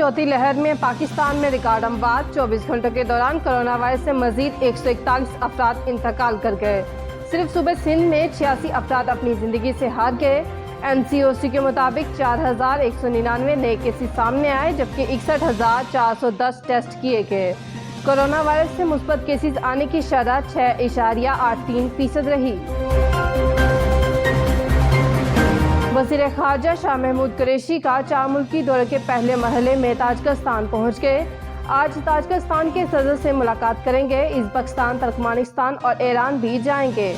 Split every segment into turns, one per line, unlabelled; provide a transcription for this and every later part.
चौथी लहर में पाकिस्तान में रिकॉर्ड अमवात। 24 घंटों के दौरान कोरोना वायरस से मजीद 141 अफराद इंतकाल कर गए। सिर्फ सूबे सिंध में 86 अफराद अपनी जिंदगी से हार गए। NCOC के मुताबिक 4199 नए केसेस सामने आए, जबकि 61,410 टेस्ट किए गए। कोरोना वायरस से मुस्बत केसेस आने की शरह 6.83% रही। वज़ीर ख़ारजा शाह महमूद कुरैशी का 4 मुल्की दौरे के पहले मरहले में ताजिकिस्तान पहुँच गए। आज ताजिकिस्तान के सदर से मुलाकात करेंगे। उज़्बेकिस्तान, तुर्कमेनिस्तान और ईरान भी जाएंगे।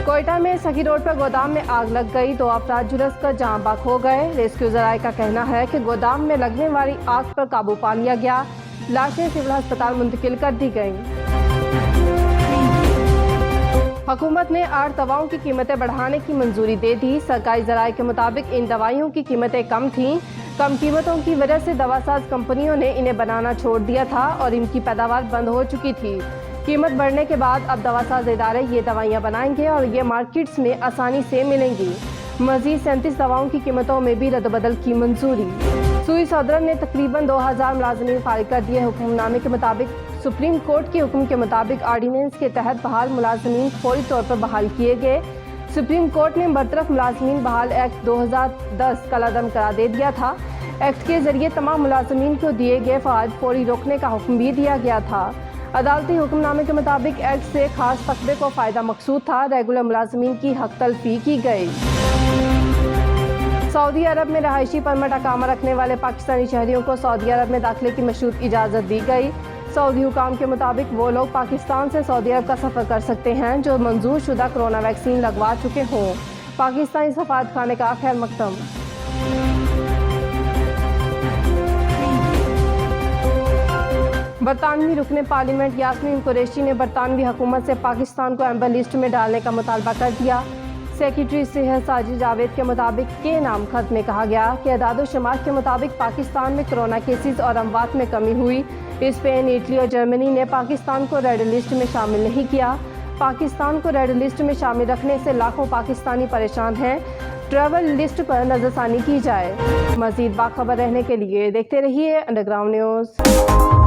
कोयटा में सखी रोड पर गोदाम में आग लग गई, 2 अफराद झुलस कर जाँ बाक हो गए। रेस्क्यू ज़राए का कहना है कि गोदाम में लगने वाली आग पर काबू पा लिया गया। लाशें सिविल अस्पताल मुंतकिल कर दी गईं। हुकूमत ने 8 दवाओं की कीमतें बढ़ाने की मंजूरी दे दी। सरकारी ज़राए के मुताबिक इन दवाइयों की कीमतें कम थीं। कम कीमतों की वजह से दवासाज कंपनियों ने इन्हें बनाना छोड़ दिया था और इनकी पैदावार बंद हो चुकी थी। कीमत बढ़ने के बाद अब दवासाज इदारे ये दवाइयाँ बनाएंगे और ये मार्केट्स में आसानी से मिलेंगी। मज़ीद 37 दवाओं की कीमतों में भी रद्द-बदल की मंजूरी। सुई सदर ने तकरीबन 2000 मुलाजमीन फारिग कर दिए। हुक्मनामे के मुताबिक सुप्रीम कोर्ट के हुक्म के मुताबिक आर्डीनेंस के तहत बहाल मुलाजमीन फौरी तौर पर बहाल किए गए। सुप्रीम कोर्ट ने बरतरफ मुलाजमीन बहाल एक्ट 2010 कलअदम करार दे दिया था। एक्ट के जरिए तमाम मुलाजमीन को दिए गए फ़वाइद फौरी रोकने का हुक्म भी दिया गया था। अदालती हुक्मनामे के मुताबिक एक्ट से खास तकबे को फ़ायदा मकसूद था। रेगुलर मुलाजमीन की हक तलफी की गई। सऊदी अरब में रहायशी परमिट अकामा रखने वाले पाकिस्तानी शहरियों को सऊदी अरब में दाखिले की मशरूत इजाज़त दी गई। सऊदी हुकाम के मुताबिक वो लोग पाकिस्तान से सऊदी अरब का सफ़र कर सकते हैं जो मंजूर शुदा कोरोना वैक्सीन लगवा चुके हों। पाकिस्तानी सफारत खाने का खैर मकदम। बरतानवी रुकने पार्लियामेंट यास्मीन कुरैशी ने बरतानवी हुकूमत से पाकिस्तान को एम्बर लिस्ट में डालने का मुतालबा कर दिया। सेक्रेटरी सेहत साजिद जावेद के मुताबिक के नाम खत में कहा गया कि अदाद-ओ-शुमार के मुताबिक पाकिस्तान में कोरोना केसेस और अमवात में कमी हुई। स्पेन, इटली और जर्मनी ने पाकिस्तान को रेड लिस्ट में शामिल नहीं किया। पाकिस्तान को रेड लिस्ट में शामिल रखने से लाखों पाकिस्तानी परेशान हैं। ट्रैवल लिस्ट पर नजरसानी की जाए। मज़ीद बाखबर रहने के लिए देखते रहिए अंडरग्राउंड न्यूज़।